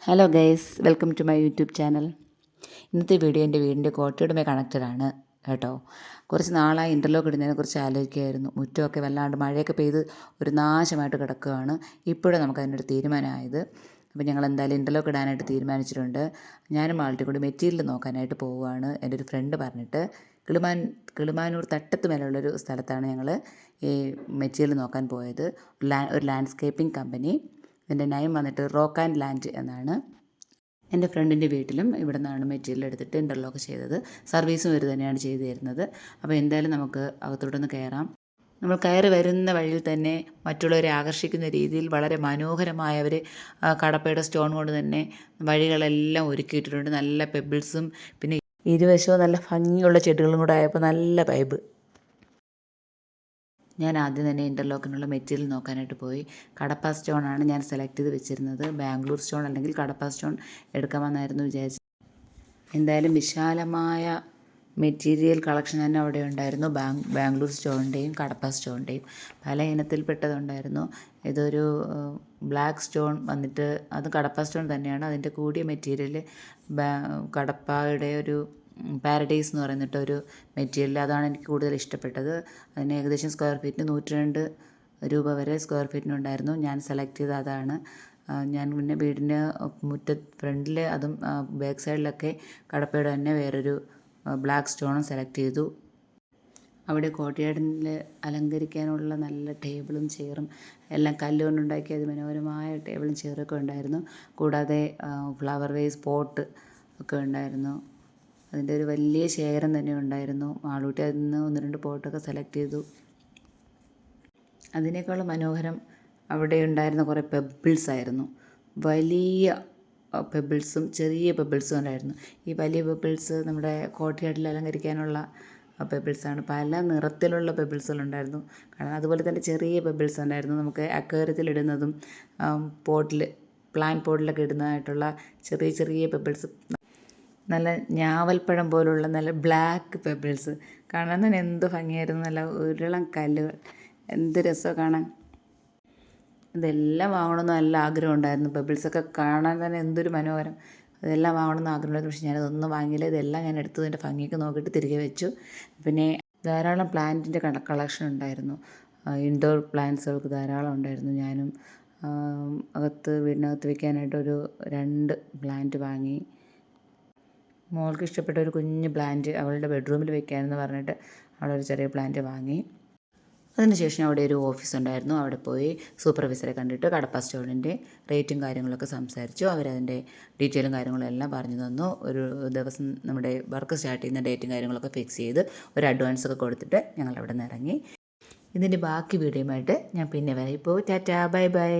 Hello guys, welcome to my YouTube channel. ഇന്നത്തെ video എൻ്റെ വീടിൻ്റെ കോട്ടയുമായി കണക്റ്റഡാണ് കേട്ടോ. കുറച്ച് നാളായി ഇൻ്റർലോക്ക് ഇടുന്നതിനെക്കുറിച്ച് ആലോചിക്കുകയായിരുന്നു. മുറ്റമൊക്കെ വല്ലാണ്ട് മഴയൊക്കെ പെയ്ത് ഒരു നാശമായിട്ട് കിടക്കുകയാണ്. ഇപ്പോഴും നമുക്ക് അതിനൊരു തീരുമാനമായത്. അപ്പോൾ ഞങ്ങൾ എന്തായാലും ഇൻ്റർലോക്ക് ഇടാനായിട്ട് തീരുമാനിച്ചിട്ടുണ്ട്. ഞാനും മാൾട്ടി കൂടി മെറ്റീരിയൽ നോക്കാനായിട്ട് പോവുകയാണ്. എൻ്റെ ഒരു ഫ്രണ്ട് പറഞ്ഞിട്ട് കിളിമാനൂർ തട്ടത്ത് മേലുള്ളൊരു സ്ഥലത്താണ് ഞങ്ങൾ ഈ മെറ്റീരിയൽ നോക്കാൻ പോയത്. ഒരു ലാൻഡ്സ്കേപ്പിംഗ് കമ്പനി. ഇതിൻ്റെ നെയിം വന്നിട്ട് റോക്ക് ആൻഡ് ലാൻഡ് എന്നാണ്. എൻ്റെ ഫ്രണ്ടിൻ്റെ വീട്ടിലും ഇവിടെ നിന്നാണ് മെറ്റീരിയൽ എടുത്തിട്ട് ഇൻ്റർലോക്ക് ചെയ്തത്. സർവീസും ഇവർ തന്നെയാണ് ചെയ്തു തരുന്നത്. അപ്പോൾ എന്തായാലും നമുക്ക് അകത്തോട്ടൊന്ന് കയറാം. നമ്മൾ കയറി വരുന്ന വഴിയിൽ തന്നെ മറ്റുള്ളവരെ ആകർഷിക്കുന്ന രീതിയിൽ വളരെ മനോഹരമായ അവർ കടപ്പയുടെ സ്റ്റോൺ കൊണ്ട് തന്നെ വഴികളെല്ലാം ഒരുക്കിയിട്ടുണ്ട്. നല്ല പെബിൾസും പിന്നെ ഇരുവശവും നല്ല ഭംഗിയുള്ള ചെടികളും കൂടെ ആയപ്പോൾ നല്ല വൈബ്. ഞാൻ ആദ്യം തന്നെ ഇൻ്റർലോക്കിനുള്ള മെറ്റീരിയൽ നോക്കാനായിട്ട് പോയി. കടപ്പ സ്റ്റോണാണ് ഞാൻ സെലക്ട് ചെയ്ത് വെച്ചിരുന്നത്. ബാംഗ്ലൂർ സ്റ്റോൺ അല്ലെങ്കിൽ കടപ്പ സ്റ്റോൺ എടുക്കാമെന്നായിരുന്നു വിചാരിച്ചത്. എന്തായാലും വിശാലമായ മെറ്റീരിയൽ കളക്ഷൻ തന്നെ അവിടെ ഉണ്ടായിരുന്നു. ബാംഗ്ലൂർ സ്റ്റോണിൻ്റെയും കടപ്പ സ്റ്റോണിൻ്റെയും പല ഇനത്തിൽപ്പെട്ടതുണ്ടായിരുന്നു. ഇതൊരു ബ്ലാക്ക് സ്റ്റോൺ വന്നിട്ട് അത് കടപ്പ സ്റ്റോൺ തന്നെയാണ്. അതിൻ്റെ കൂടിയ മെറ്റീരിയൽ കടപ്പയുടെ ഒരു പാരഡൈസ് എന്ന് പറയുന്നിട്ടൊരു മെറ്റീരിയൽ, അതാണ് എനിക്ക് കൂടുതൽ ഇഷ്ടപ്പെട്ടത്. അതിന് ഏകദേശം സ്ക്വയർ ഫീറ്റിന് 102 രൂപ വരെ സ്ക്വയർ ഫീറ്റിനുണ്ടായിരുന്നു. ഞാൻ സെലക്ട് ചെയ്തത് അതാണ്. ഞാൻ പിന്നെ വീടിൻ്റെ ഫ്രണ്ടിൽ അതും ബാക്ക് സൈഡിലൊക്കെ കടപ്പയുടെ തന്നെ വേറൊരു ബ്ലാക്ക് സ്റ്റോണും സെലക്ട് ചെയ്തു. അവിടെ കോർട്ട്യാർഡിൽ അലങ്കരിക്കാനുള്ള നല്ല ടേബിളും ചെയറും എല്ലാം കല്ലുകൊണ്ടുണ്ടാക്കിയ മനോഹരമായ ടേബിളും ചെയറൊക്കെ ഉണ്ടായിരുന്നു. കൂടാതെ ഫ്ലവർ വേസ് പോട്ട് ഒക്കെ ഉണ്ടായിരുന്നു. അതിൻ്റെ ഒരു വലിയ ശേഖരം തന്നെ ഉണ്ടായിരുന്നു. മാളൂട്ടി അതിൽ നിന്ന് 1-2 പോട്ടൊക്കെ സെലക്ട് ചെയ്തു. അതിനേക്കാളും മനോഹരം അവിടെ ഉണ്ടായിരുന്ന കുറേ പെബിൾസ് ആയിരുന്നു. വലിയ പെബിൾസും ചെറിയ പെബിൾസും ഉണ്ടായിരുന്നു. ഈ വലിയ പെബിൾസ് നമ്മുടെ കോർട്ട്യാർഡിൽ അലങ്കരിക്കാനുള്ള പെബിൾസാണ്. പല നിറത്തിലുള്ള പെബിൾസുകളുണ്ടായിരുന്നു. കാരണം അതുപോലെ തന്നെ ചെറിയ പെബിൾസ് ഉണ്ടായിരുന്നു. നമുക്ക് അക്വേറിയത്തിൽ ഇടുന്നതും പ്ലാൻ പോട്ടിലൊക്കെ ഇടുന്നതായിട്ടുള്ള ചെറിയ ചെറിയ പെബിൾസ്. നല്ല ഞാവൽപ്പഴം പോലുള്ള നല്ല ബ്ലാക്ക് പെബിൾസ് കാണാൻ തന്നെ എന്ത് ഭംഗിയായിരുന്നു. നല്ല ഉരുളം കല്ലുകൾ, എന്ത് രസമാണ് കാണാൻ. ഇതെല്ലാം വാങ്ങണമെന്ന് നല്ല ആഗ്രഹം ഉണ്ടായിരുന്നു. പെബിൾസൊക്കെ കാണാൻ തന്നെ എന്തൊരു മനോഹരം. അതെല്ലാം വാങ്ങണമെന്ന് ആഗ്രഹമുണ്ടായിരുന്നു. പക്ഷേ ഞാനതൊന്നും വാങ്ങിയില്ല. ഇതെല്ലാം ഞാൻ എടുത്തത് എൻ്റെ ഭംഗിയൊക്കെ നോക്കിയിട്ട് തിരികെ വെച്ചു. പിന്നെ ധാരാളം പ്ലാന്റിൻ്റെ കളക്ഷൻ ഉണ്ടായിരുന്നു. ഇൻഡോർ പ്ലാന്റ്സുകൾക്ക് ധാരാളം ഉണ്ടായിരുന്നു. ഞാനും വീടിനകത്ത് വയ്ക്കാനായിട്ടൊരു 2 പ്ലാന്റ് വാങ്ങി. മോൾക്ക് ഇഷ്ടപ്പെട്ട ഒരു കുഞ്ഞ് പ്ലാന്റ് അവളുടെ ബെഡ്റൂമിൽ വെക്കാമെന്ന് പറഞ്ഞിട്ട് അവളൊരു ചെറിയ പ്ലാന്റ് വാങ്ങി. അതിനുശേഷം അവിടെ ഒരു ഓഫീസ് ഉണ്ടായിരുന്നു. അവിടെ പോയി സൂപ്പർവൈസറെ കണ്ടിട്ട് കടപ്പ സ്റ്റോണിൻ്റെ റേറ്റും കാര്യങ്ങളൊക്കെ സംസാരിച്ചു. അവരതിൻ്റെ ഡീറ്റെയിലും കാര്യങ്ങളും എല്ലാം പറഞ്ഞു തന്നു. ഒരു ദിവസം നമ്മുടെ വർക്ക് സ്റ്റാർട്ട് ചെയ്യുന്ന ഡേറ്റും കാര്യങ്ങളൊക്കെ ഫിക്സ് ചെയ്ത് ഒരു അഡ്വാൻസൊക്കെ കൊടുത്തിട്ട് ഞങ്ങൾ അവിടെ നിന്ന് ഇറങ്ങി. ഇതിൻ്റെ ബാക്കി വീഡിയോയുമായിട്ട് ഞാൻ പിന്നെ വരാം. ഇപ്പോൾ ടാറ്റാ, ബൈ ബൈ.